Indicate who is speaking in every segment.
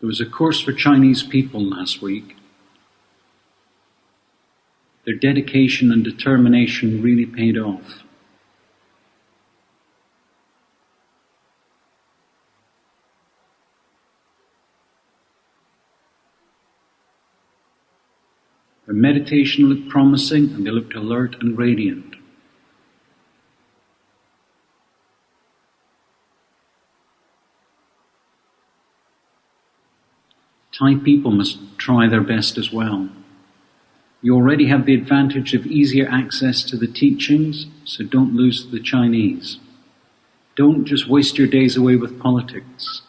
Speaker 1: There was a course for Chinese people last week. Their dedication and determination really paid off. Their meditation looked promising and they looked alert and radiant. Thai people must try their best as well. You already have the advantage of easier access to the teachings, so don't lose the Chinese. Don't just waste your days away with politics.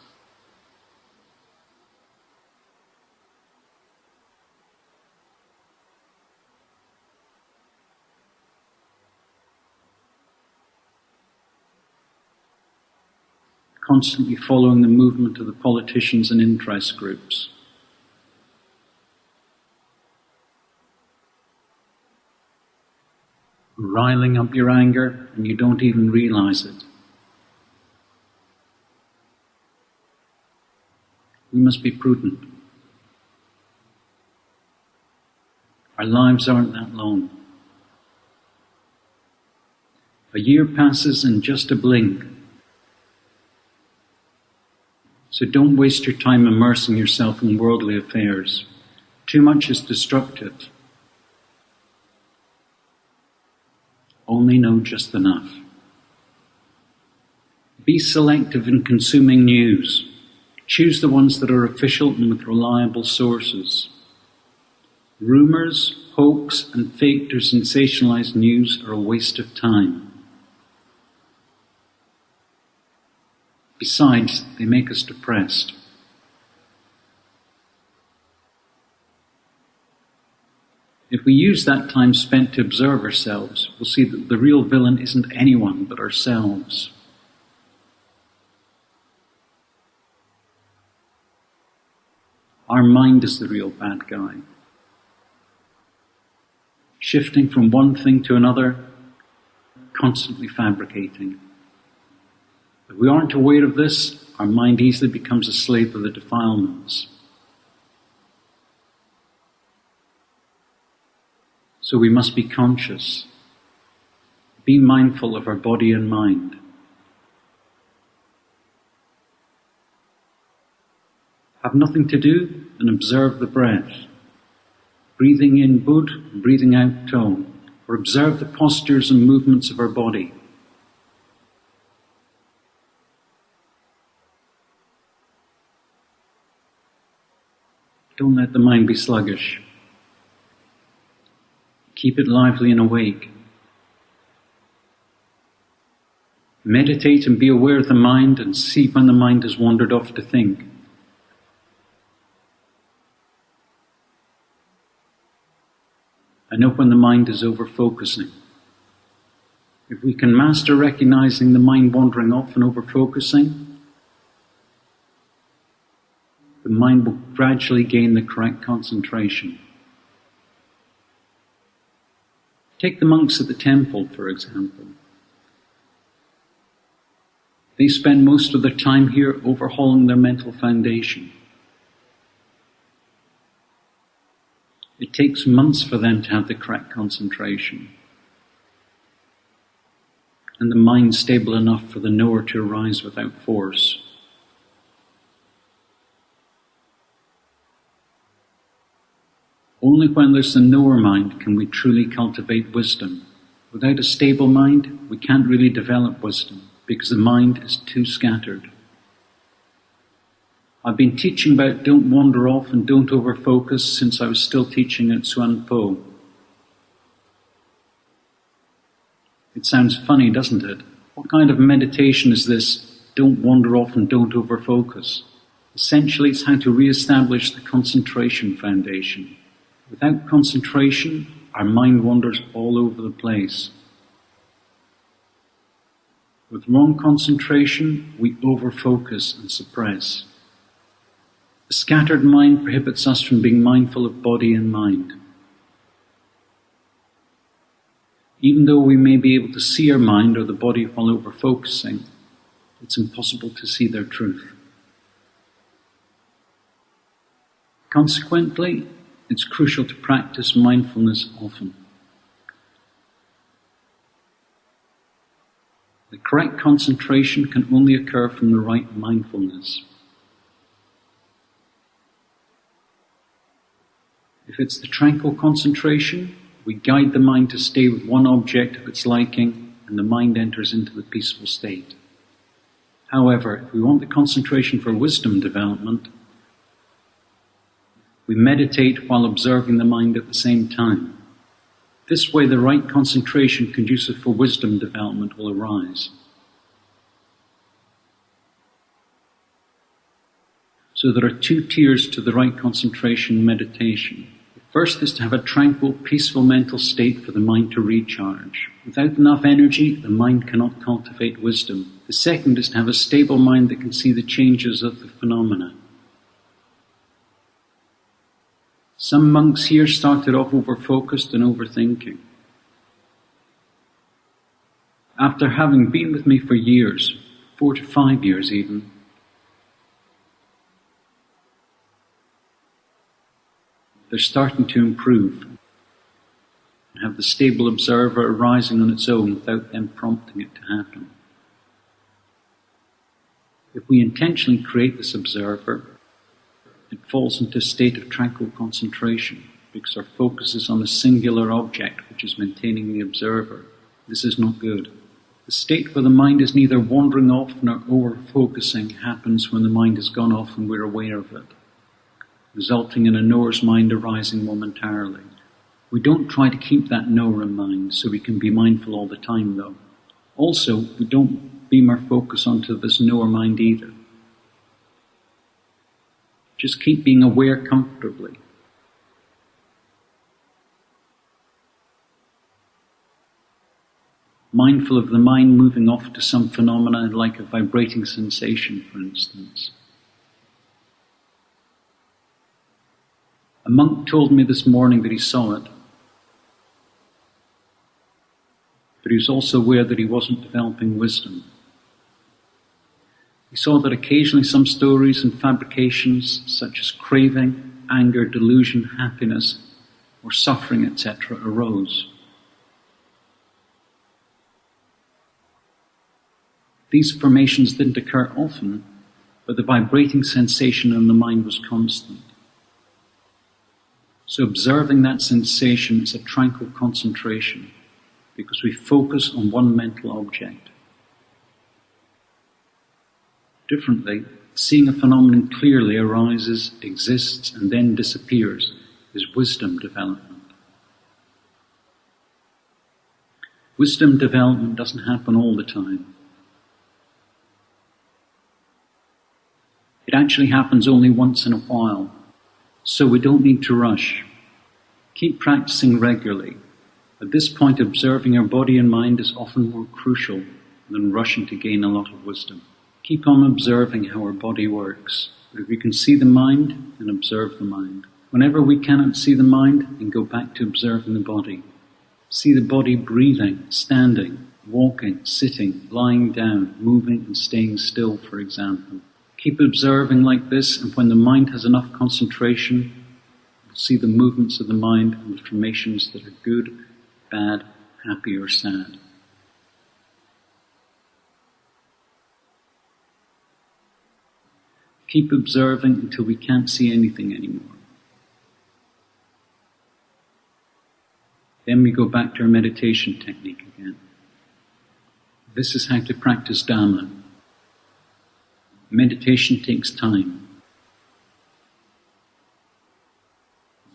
Speaker 1: Constantly following the movement of the politicians and interest groups. Riling up your anger and you don't even realize it. We must be prudent. Our lives aren't that long. A year passes in just a blink. So don't waste your time immersing yourself in worldly affairs. Too much is destructive. Only know just enough. Be selective in consuming news. Choose the ones that are official and with reliable sources. Rumors, hoax, and faked or sensationalized news are a waste of time. Besides, they make us depressed. If we use that time spent to observe ourselves, we'll see that the real villain isn't anyone but ourselves. Our mind is the real bad guy. Shifting from one thing to another, constantly fabricating. If we aren't aware of this, our mind easily becomes a slave of the defilements. So we must be conscious. Be mindful of our body and mind. Have nothing to do and observe the breath. Breathing in Bud, breathing out To, or observe the postures and movements of our body. Don't let the mind be sluggish. Keep it lively and awake. Meditate and be aware of the mind and see when the mind has wandered off to think. And know when the mind is over-focusing. If we can master recognizing the mind wandering off and over-focusing, the mind will gradually gain the correct concentration. Take the monks at the temple, for example. They spend most of their time here overhauling their mental foundation. It takes months for them to have the correct concentration and the mind stable enough for the knower to arise without force. Only when there's the knower mind can we truly cultivate wisdom. Without a stable mind, we can't really develop wisdom because the mind is too scattered. I've been teaching about don't wander off and don't over-focus since I was still teaching at Suan Po. It sounds funny, doesn't it? What kind of meditation is this, don't wander off and don't over-focus? Essentially, it's how to re-establish the concentration foundation. Without concentration, our mind wanders all over the place. With wrong concentration, we over-focus and suppress. A scattered mind prohibits us from being mindful of body and mind. Even though we may be able to see our mind or the body while over-focusing, it's impossible to see their truth. Consequently, it's crucial to practice mindfulness often. The correct concentration can only occur from the right mindfulness. If it's the tranquil concentration, we guide the mind to stay with one object of its liking, and the mind enters into the peaceful state. However, if we want the concentration for wisdom development, we meditate while observing the mind at the same time. This way, the right concentration conducive for wisdom development will arise. So there are two tiers to the right concentration meditation. The first is to have a tranquil, peaceful mental state for the mind to recharge. Without enough energy, the mind cannot cultivate wisdom. The second is to have a stable mind that can see the changes of the phenomena. Some monks here started off over-focused and overthinking. After having been with me for years, 4 to 5 years even, they're starting to improve and have the stable observer arising on its own without them prompting it to happen. If we intentionally create this observer, it falls into a state of tranquil concentration because our focus is on a singular object which is maintaining the observer. This is not good. The state where the mind is neither wandering off nor over-focusing happens when the mind has gone off and we're aware of it, resulting in a knower's mind arising momentarily. We don't try to keep that knower in mind so we can be mindful all the time though. Also, we don't beam our focus onto this knower mind either. Just keep being aware comfortably. Mindful of the mind moving off to some phenomena like a vibrating sensation, for instance. A monk told me this morning that he saw it, but he was also aware that he wasn't developing wisdom. He saw that occasionally some stories and fabrications such as craving, anger, delusion, happiness, or suffering, etc. arose. These formations didn't occur often, but the vibrating sensation in the mind was constant. So observing that sensation is a tranquil concentration because we focus on one mental object. Differently, seeing a phenomenon clearly arises, exists, and then disappears is wisdom development. Wisdom development doesn't happen all the time. It actually happens only once in a while, so we don't need to rush. Keep practicing regularly. At this point, observing our body and mind is often more crucial than rushing to gain a lot of wisdom. Keep on observing how our body works. But if we can see the mind, then observe the mind. Whenever we cannot see the mind, then go back to observing the body. See the body breathing, standing, walking, sitting, lying down, moving and staying still, for example. Keep observing like this, and when the mind has enough concentration, you'll see the movements of the mind and the formations that are good, bad, happy or sad. Keep observing until we can't see anything anymore. Then we go back to our meditation technique again. This is how to practice Dhamma. Meditation takes time,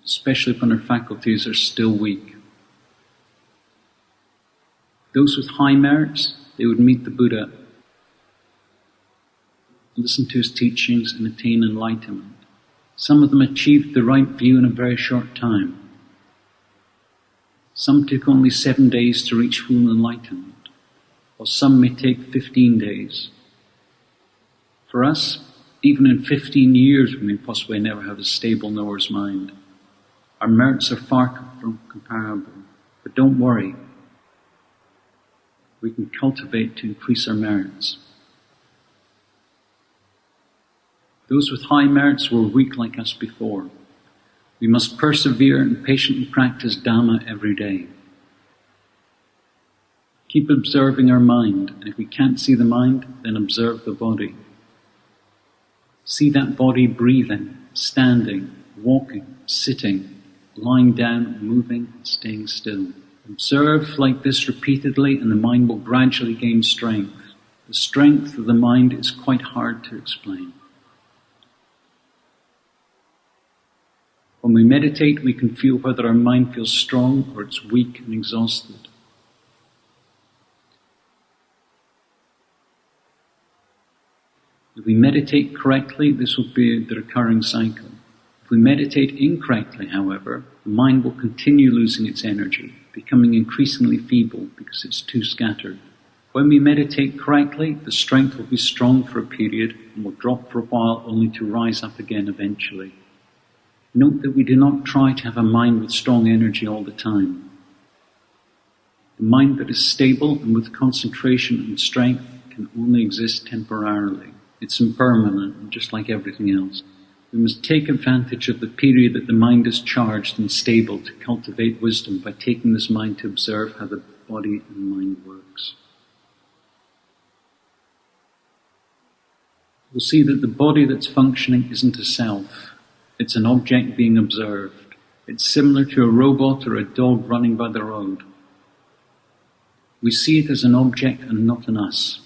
Speaker 1: especially when our faculties are still weak. Those with high merits, they would meet the Buddha, listen to his teachings and attain enlightenment. Some of them achieved the right view in a very short time. Some took only 7 days to reach full enlightenment, while some may take 15 days. For us, even in 15 years we may possibly never have a stable knower's mind. Our merits are far from comparable, but don't worry. We can cultivate to increase our merits. Those with high merits were weak like us before. We must persevere and patiently practice Dhamma every day. Keep observing our mind, and if we can't see the mind, then observe the body. See that body breathing, standing, walking, sitting, lying down, moving, and staying still. Observe like this repeatedly, and the mind will gradually gain strength. The strength of the mind is quite hard to explain. When we meditate, we can feel whether our mind feels strong or it's weak and exhausted. If we meditate correctly, this will be the recurring cycle. If we meditate incorrectly, however, the mind will continue losing its energy, becoming increasingly feeble because it's too scattered. When we meditate correctly, the strength will be strong for a period and will drop for a while only to rise up again eventually. Note that we do not try to have a mind with strong energy all the time. The mind that is stable and with concentration and strength can only exist temporarily. It's impermanent, and just like everything else. We must take advantage of the period that the mind is charged and stable to cultivate wisdom by taking this mind to observe how the body and mind works. We'll see that the body that's functioning isn't a self. It's an object being observed. It's similar to a robot or a dog running by the road. We see it as an object and not an us.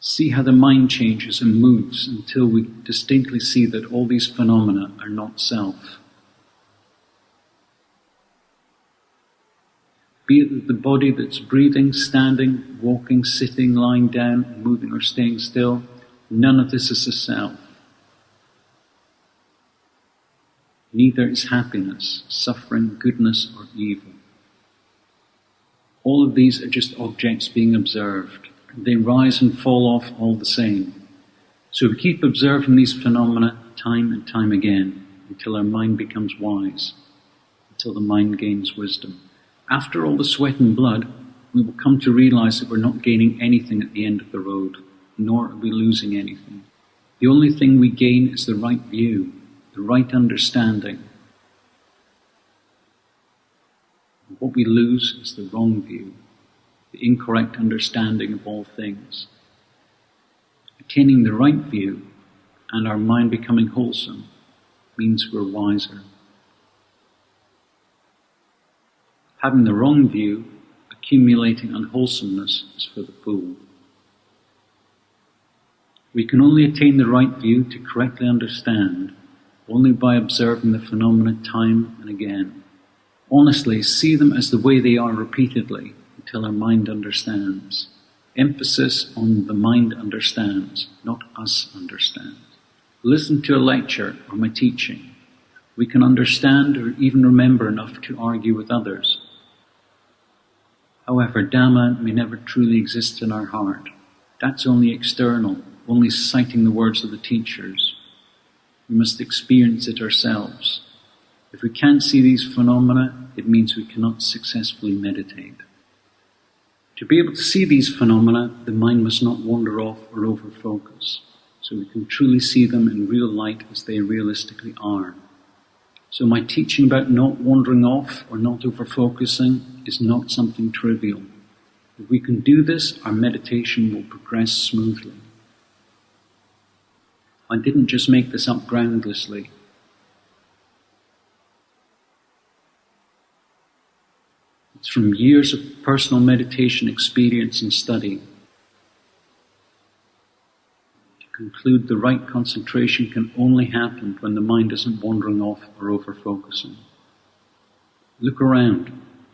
Speaker 1: See how the mind changes and moves until we distinctly see that all these phenomena are not self. Be it that the body that's breathing, standing, walking, sitting, lying down, moving or staying still, none of this is a self. Neither is happiness, suffering, goodness or evil. All of these are just objects being observed. They rise and fall off all the same. So we keep observing these phenomena time and time again until our mind becomes wise, until the mind gains wisdom. After all the sweat and blood, we will come to realize that we're not gaining anything at the end of the road, nor are we losing anything. The only thing we gain is the right view, the right understanding. What we lose is the wrong view, the incorrect understanding of all things. Attaining the right view and our mind becoming wholesome means we're wiser. Having the wrong view, accumulating unwholesomeness, is for the fool. We can only attain the right view to correctly understand only by observing the phenomena time and again. Honestly, see them as the way they are repeatedly until our mind understands. Emphasis on the mind understands, not us understand. Listen to a lecture or my teaching. We can understand or even remember enough to argue with others. However, Dhamma may never truly exist in our heart. That's only external, only citing the words of the teachers. We must experience it ourselves. If we can't see these phenomena, it means we cannot successfully meditate. To be able to see these phenomena, the mind must not wander off or over-focus, so we can truly see them in real light as they realistically are. So my teaching about not wandering off or not over-focusing is not something trivial. If we can do this, our meditation will progress smoothly. I didn't just make this up groundlessly. It's from years of personal meditation experience and study. To conclude, the right concentration can only happen when the mind isn't wandering off or over-focusing. Look around.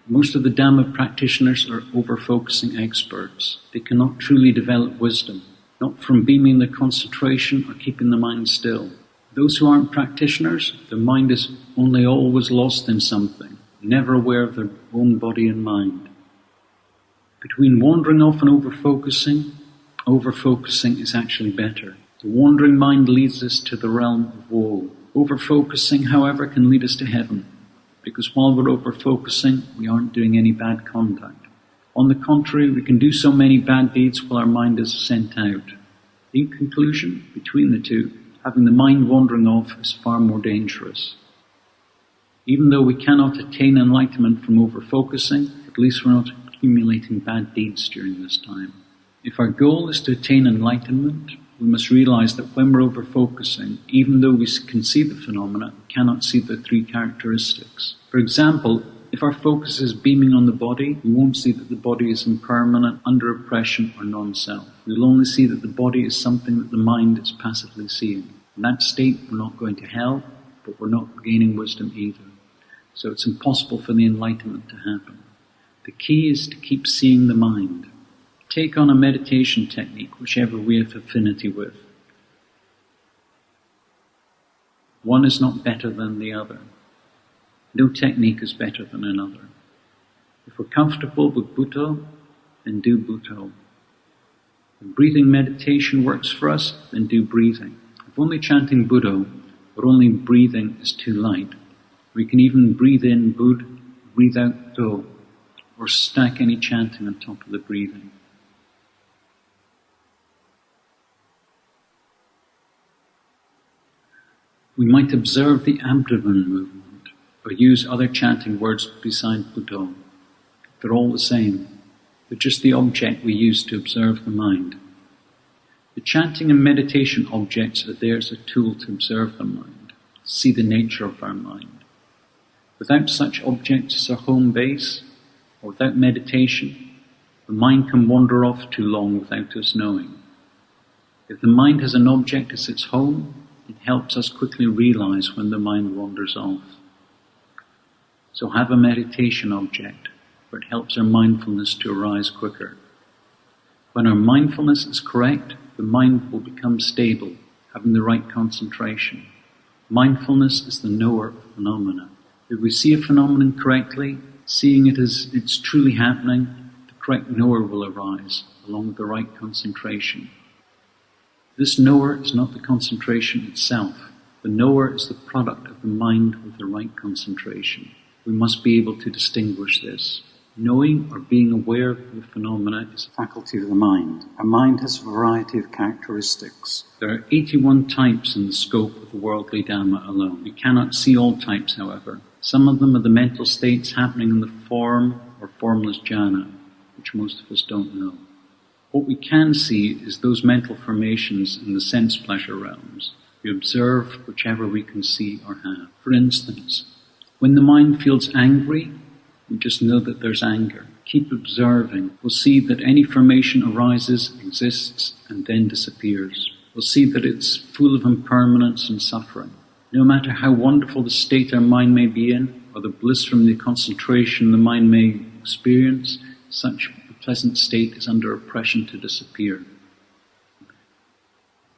Speaker 1: Most of the Dhamma practitioners are over-focusing experts. They cannot truly develop wisdom, not from beaming the concentration or keeping the mind still. Those who aren't practitioners, their mind is only always lost in something, never aware of their own body and mind. Between wandering off and over-focusing is actually better. The wandering mind leads us to the realm of woe. Over-focusing, however, can lead us to heaven, because while we're over-focusing, we aren't doing any bad conduct. On the contrary, we can do so many bad deeds while our mind is sent out. In conclusion, between the two, having the mind wandering off is far more dangerous. Even though we cannot attain enlightenment from over-focusing, at least we're not accumulating bad deeds during this time. If our goal is to attain enlightenment, we must realize that when we're over-focusing, even though we can see the phenomena, we cannot see the three characteristics. For example, if our focus is beaming on the body, we won't see that the body is impermanent, under oppression, or non-self. We'll only see that the body is something that the mind is passively seeing. In that state, we're not going to hell, but we're not gaining wisdom either. So it's impossible for the enlightenment to happen. The key is to keep seeing the mind. Take on a meditation technique, whichever we have affinity with. One is not better than the other. No technique is better than another. If we're comfortable with Bhutto, then do Bhutto. If breathing meditation works for us, then do breathing. If only chanting Bhutto, or only breathing is too light, we can even breathe in Bud, breathe out Do, or stack any chanting on top of the breathing. We might observe the abdomen movement, or use other chanting words beside Bhutto. They're all the same. They're just the object we use to observe the mind. The chanting and meditation objects are there as a tool to observe the mind, to see the nature of our mind. Without such objects as our home base, or without meditation, the mind can wander off too long without us knowing. If the mind has an object as its home, it helps us quickly realize when the mind wanders off. So have a meditation object, where it helps our mindfulness to arise quicker. When our mindfulness is correct, the mind will become stable, having the right concentration. Mindfulness is the knower of phenomena. If we see a phenomenon correctly, seeing it as it's truly happening, the correct knower will arise, along with the right concentration. This knower is not the concentration itself. The knower is the product of the mind with the right concentration. We must be able to distinguish this. Knowing or being aware of the phenomena is a faculty of the mind. Our mind has a variety of characteristics. There are 81 types in the scope of the worldly Dhamma alone. We cannot see all types, however. Some of them are the mental states happening in the form or formless jhana, which most of us don't know. What we can see is those mental formations in the sense pleasure realms. We observe whichever we can see or have. For instance, when the mind feels angry, we just know that there's anger. Keep observing. We'll see that any formation arises, exists, and then disappears. We'll see that it's full of impermanence and suffering. No matter how wonderful the state our mind may be in, or the bliss from the concentration the mind may experience, such a pleasant state is under oppression to disappear.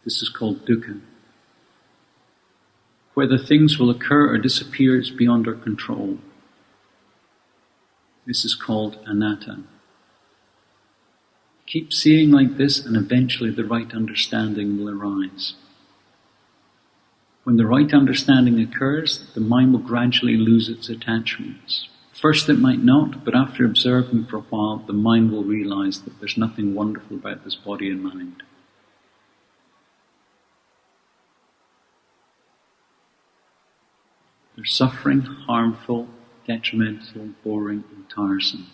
Speaker 1: This is called dukkha. Whether things will occur or disappear is beyond our control. This is called anatta. Keep seeing like this, and eventually the right understanding will arise. When the right understanding occurs, the mind will gradually lose its attachments. First it might not, but after observing for a while, the mind will realize that there's nothing wonderful about this body and mind. They're suffering, harmful, detrimental, boring, and tiresome.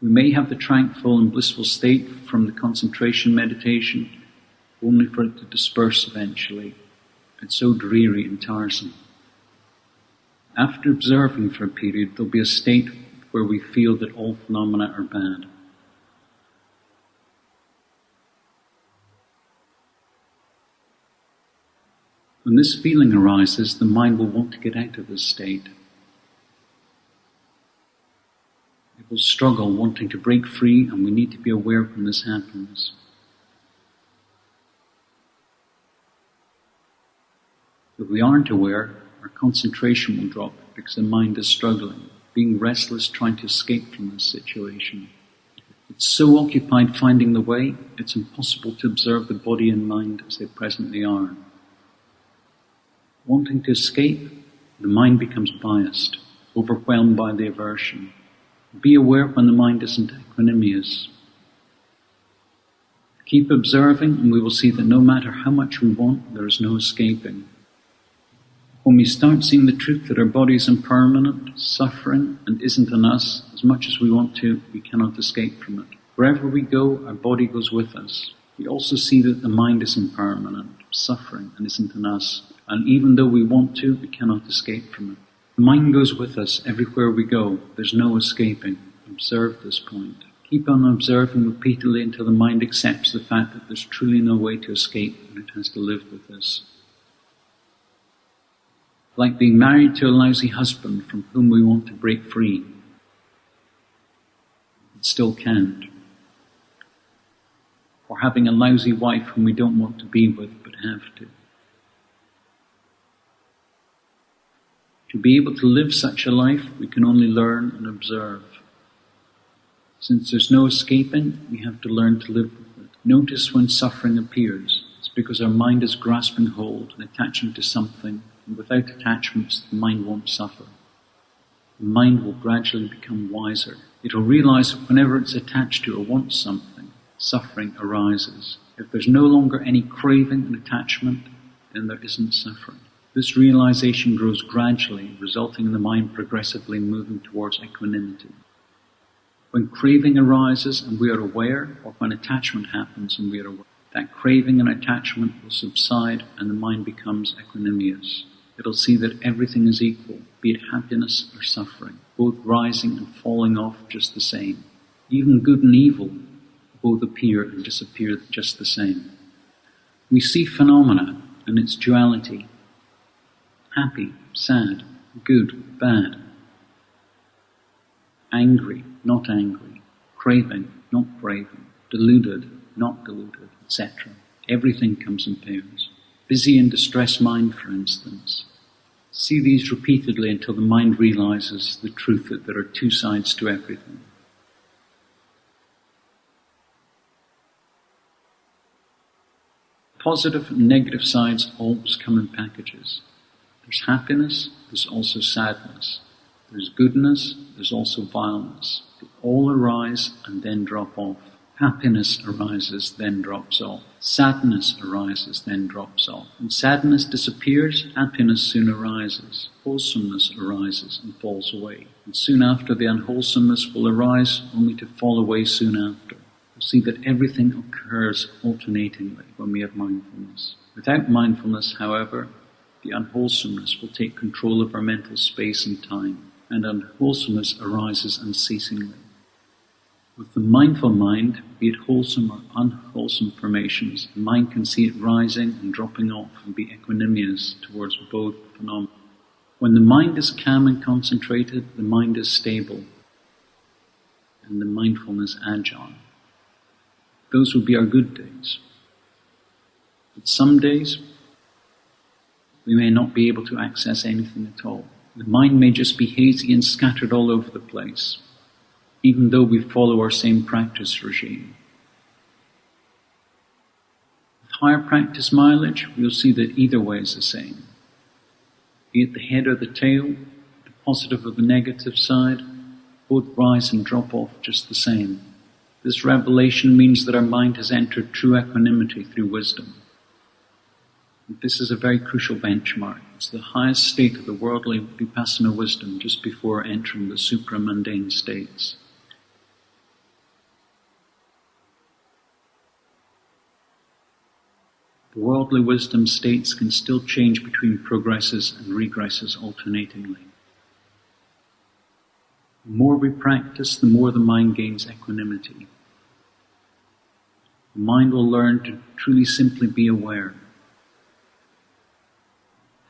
Speaker 1: We may have the tranquil and blissful state from the concentration meditation, only for it to disperse eventually. It's so dreary and tiresome. After observing for a period, there'll be a state where we feel that all phenomena are bad. When this feeling arises, the mind will want to get out of this state. It will struggle, wanting to break free, and we need to be aware when this happens. If we aren't aware, our concentration will drop because the mind is struggling, being restless, trying to escape from this situation. It's so occupied finding the way, it's impossible to observe the body and mind as they presently are. Wanting to escape, the mind becomes biased, overwhelmed by the aversion. Be aware when the mind isn't equanimous. Keep observing and we will see that no matter how much we want, there is no escaping. When we start seeing the truth that our body is impermanent, suffering, and isn't in us, as much as we want to, we cannot escape from it. Wherever we go, our body goes with us. We also see that the mind is impermanent, suffering, and isn't in us. And even though we want to, we cannot escape from it. The mind goes with us everywhere we go. There's no escaping. Observe this point. Keep on observing repeatedly until the mind accepts the fact that there's truly no way to escape and it has to live with this. Like being married to a lousy husband from whom we want to break free. But still can't. Or having a lousy wife whom we don't want to be with but have to. To be able to live such a life, we can only learn and observe. Since there's no escaping, we have to learn to live with it. Notice when suffering appears. It's because our mind is grasping hold and attaching to something, and without attachments, the mind won't suffer. The mind will gradually become wiser. It'll realize that whenever it's attached to or wants something, suffering arises. If there's no longer any craving and attachment, then there isn't suffering. This realization grows gradually, resulting in the mind progressively moving towards equanimity. When craving arises and we are aware, or when attachment happens and we are aware, that craving and attachment will subside and the mind becomes equanimous. It'll see that everything is equal, be it happiness or suffering, both rising and falling off just the same. Even good and evil both appear and disappear just the same. We see phenomena and its duality. Happy, sad, good, bad. Angry, not angry. Craving, not craving. Deluded, not deluded, etc. Everything comes in pairs. Busy and distressed mind, for instance. See these repeatedly until the mind realizes the truth that there are two sides to everything. Positive and negative sides always come in packages. There's happiness, there's also sadness. There's goodness, there's also vileness. They all arise and then drop off. Happiness arises, then drops off. Sadness arises, then drops off. When sadness disappears, happiness soon arises. Wholesomeness arises and falls away. And soon after, the unwholesomeness will arise, only to fall away soon after. You'll see that everything occurs alternatingly when we have mindfulness. Without mindfulness, however, the unwholesomeness will take control of our mental space and time, and unwholesomeness arises unceasingly. With the mindful mind, be it wholesome or unwholesome formations, the mind can see it rising and dropping off and be equanimous towards both phenomena. When the mind is calm and concentrated, the mind is stable, and the mindfulness agile. Those will be our good days. But some days, we may not be able to access anything at all. The mind may just be hazy and scattered all over the place, even though we follow our same practice regime. With higher practice mileage, we'll see that either way is the same. Be it the head or the tail, the positive or the negative side, both rise and drop off just the same. This revelation means that our mind has entered true equanimity through wisdom. And this is a very crucial benchmark. It's the highest state of the worldly vipassana wisdom just before entering the supramundane states. The worldly wisdom states can still change between progresses and regresses alternatingly. The more we practice, the more the mind gains equanimity. The mind will learn to truly simply be aware.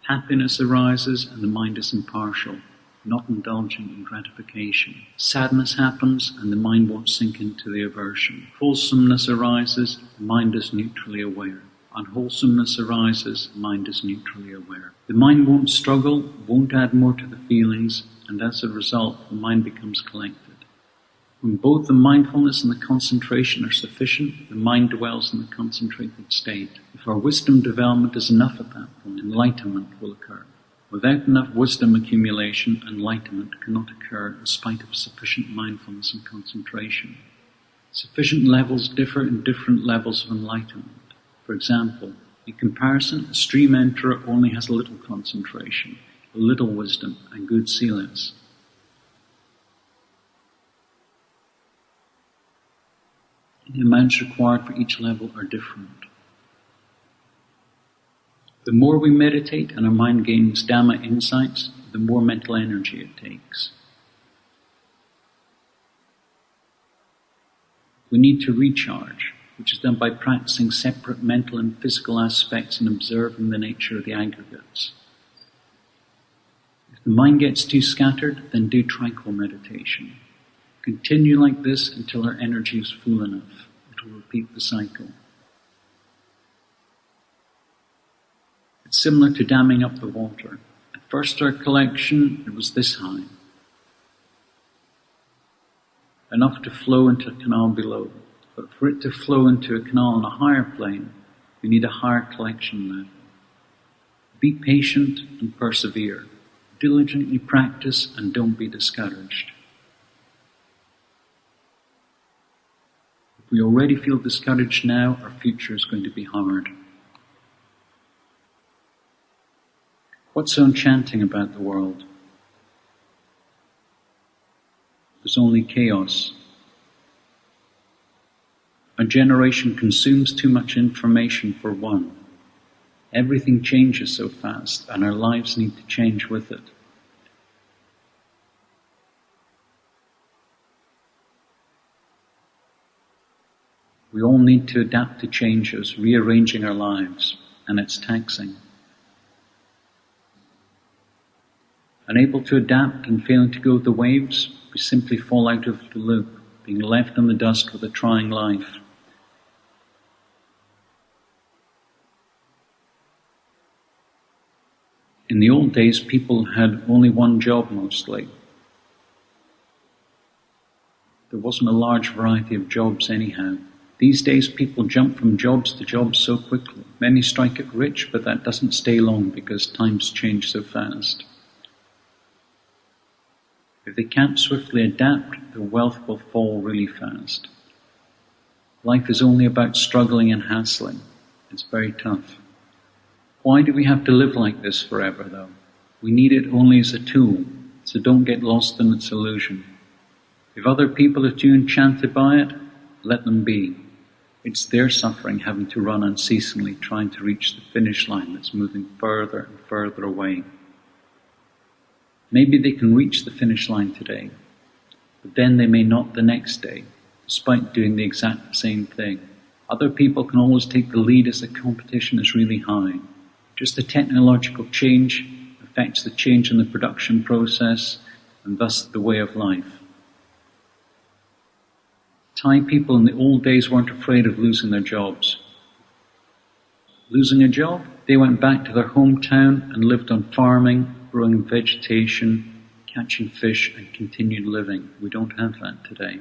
Speaker 1: Happiness arises and the mind is impartial, not indulging in gratification. Sadness happens and the mind won't sink into the aversion. Wholesomeness arises, the mind is neutrally aware. Unwholesomeness arises, the mind is neutrally aware. The mind won't struggle, won't add more to the feelings, and as a result, the mind becomes collected. When both the mindfulness and the concentration are sufficient, the mind dwells in the concentrated state. If our wisdom development is enough at that point, enlightenment will occur. Without enough wisdom accumulation, enlightenment cannot occur in spite of sufficient mindfulness and concentration. Sufficient levels differ in different levels of enlightenment. For example, in comparison, a stream enterer only has a little concentration, a little wisdom, and good silas. The amounts required for each level are different. The more we meditate and our mind gains Dhamma insights, the more mental energy it takes. We need to recharge, which is done by practicing separate mental and physical aspects and observing the nature of the aggregates. If the mind gets too scattered, then do tranquil meditation. Continue like this until our energy is full enough. It will repeat the cycle. It's similar to damming up the water. At first our collection, it was this high. Enough to flow into a canal below. But for it to flow into a canal on a higher plane, we need a higher collection level. Be patient and persevere. Diligently practice and don't be discouraged. If we already feel discouraged now, our future is going to be hard. What's so enchanting about the world? There's only chaos. Our generation consumes too much information for one. Everything changes so fast, and our lives need to change with it. We all need to adapt to changes, rearranging our lives, and it's taxing. Unable to adapt and failing to go with the waves, we simply fall out of the loop, being left in the dust with a trying life. In the old days, people had only one job mostly. There wasn't a large variety of jobs anyhow. These days, people jump from jobs to jobs so quickly. Many strike it rich, but that doesn't stay long because times change so fast. If they can't swiftly adapt, their wealth will fall really fast. Life is only about struggling and hassling. It's very tough. Why do we have to live like this forever, though? We need it only as a tool, so don't get lost in its illusion. If other people are too enchanted by it, let them be. It's their suffering having to run unceasingly, trying to reach the finish line that's moving further and further away. Maybe they can reach the finish line today, but then they may not the next day, despite doing the exact same thing. Other people can always take the lead as the competition is really high. Just the technological change affects the change in the production process and thus the way of life. Thai people in the old days weren't afraid of losing their jobs. Losing a job, they went back to their hometown and lived on farming, growing vegetation, catching fish, and continued living. We don't have that today.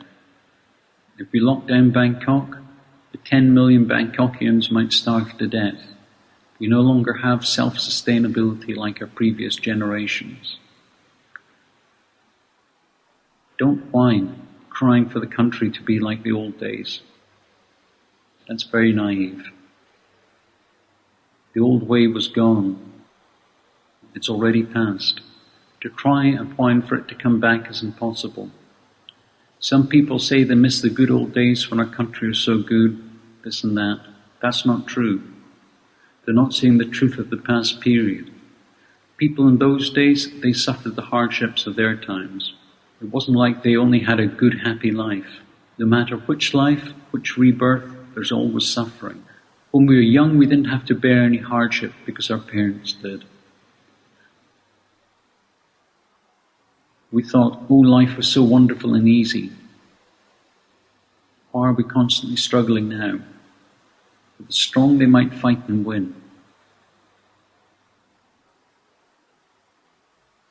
Speaker 1: If we lock down Bangkok, the 10 million Bangkokians might starve to death. We no longer have self-sustainability like our previous generations. Don't whine, crying for the country to be like the old days. That's very naive. The old way was gone. It's already past. To try and whine for it to come back is impossible. Some people say they miss the good old days when our country was so good, this and that. That's not true. They're not seeing the truth of the past period. People in those days, they suffered the hardships of their times. It wasn't like they only had a good, happy life. No matter which life, which rebirth, there's always suffering. When we were young, we didn't have to bear any hardship because our parents did. We thought, oh, life was so wonderful and easy. Why are we constantly struggling now? With the strong, they might fight and win.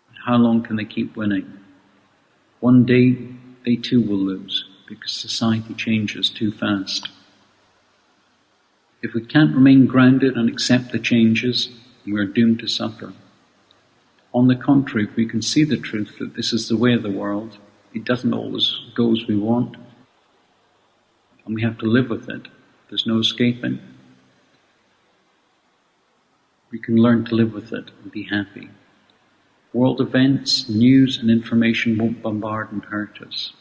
Speaker 1: But how long can they keep winning? One day, they too will lose, because society changes too fast. If we can't remain grounded and accept the changes, we are doomed to suffer. On the contrary, if we can see the truth that this is the way of the world, it doesn't always go as we want, and we have to live with it. There's no escaping. We can learn to live with it and be happy. World events, news and information won't bombard and hurt us.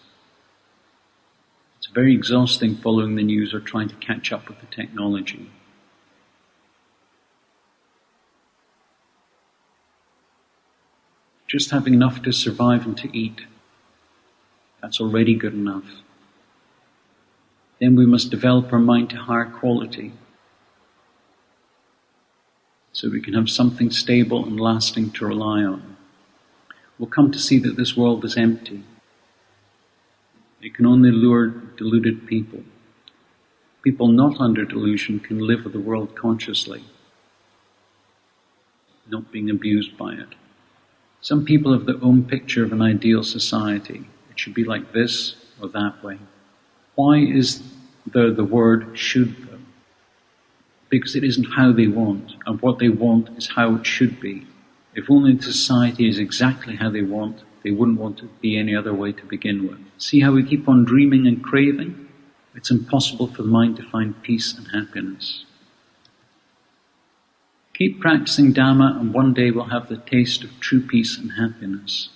Speaker 1: It's very exhausting following the news or trying to catch up with the technology. Just having enough to survive and to eat, that's already good enough. Then we must develop our mind to higher quality, so we can have something stable and lasting to rely on. We'll come to see that this world is empty. It can only lure deluded people. People not under delusion can live with the world consciously, not being abused by it. Some people have their own picture of an ideal society. It should be like this or that way. Why is there the word should though? Because it isn't how they want, and what they want is how it should be. If only society is exactly how they want, they wouldn't want it to be any other way to begin with. See how we keep on dreaming and craving? It's impossible for the mind to find peace and happiness. Keep practicing Dhamma, and one day we'll have the taste of true peace and happiness.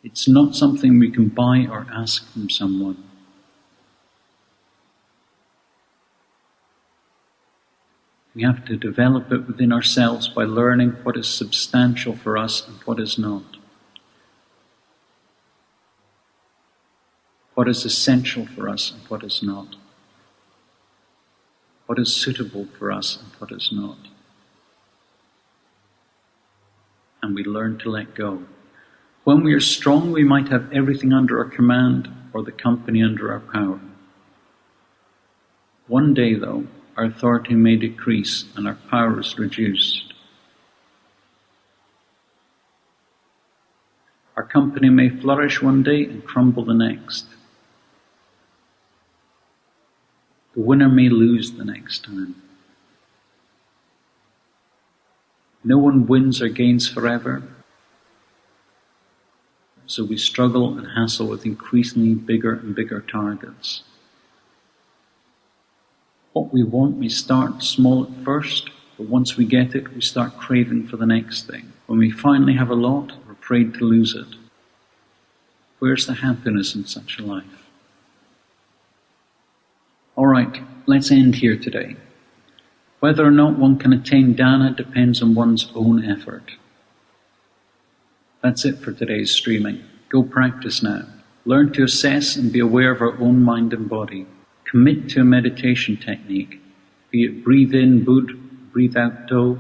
Speaker 1: It's not something we can buy or ask from someone. We have to develop it within ourselves by learning what is substantial for us and what is not. What is essential for us and what is not. What is suitable for us and what is not. And we learn to let go. When we are strong, we might have everything under our command or the company under our power. One day, though, our authority may decrease and our power is reduced. Our company may flourish one day and crumble the next. The winner may lose the next time. No one wins or gains forever, so we struggle and hassle with increasingly bigger and bigger targets. What we want may start small at first, but once we get it, we start craving for the next thing. When we finally have a lot, we're afraid to lose it. Where's the happiness in such a life? Alright, let's end here today. Whether or not one can attain dana depends on one's own effort. That's it for today's streaming. Go practice now. Learn to assess and be aware of our own mind and body. Commit to a meditation technique, be it breathe in Bud, breathe out Do,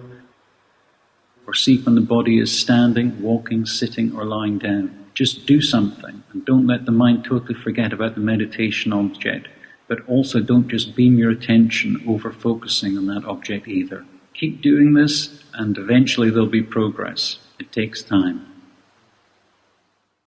Speaker 1: or see when the body is standing, walking, sitting or lying down. Just do something and don't let the mind totally forget about the meditation object, but also don't just beam your attention over focusing on that object either. Keep doing this and eventually there'll be progress. It takes time.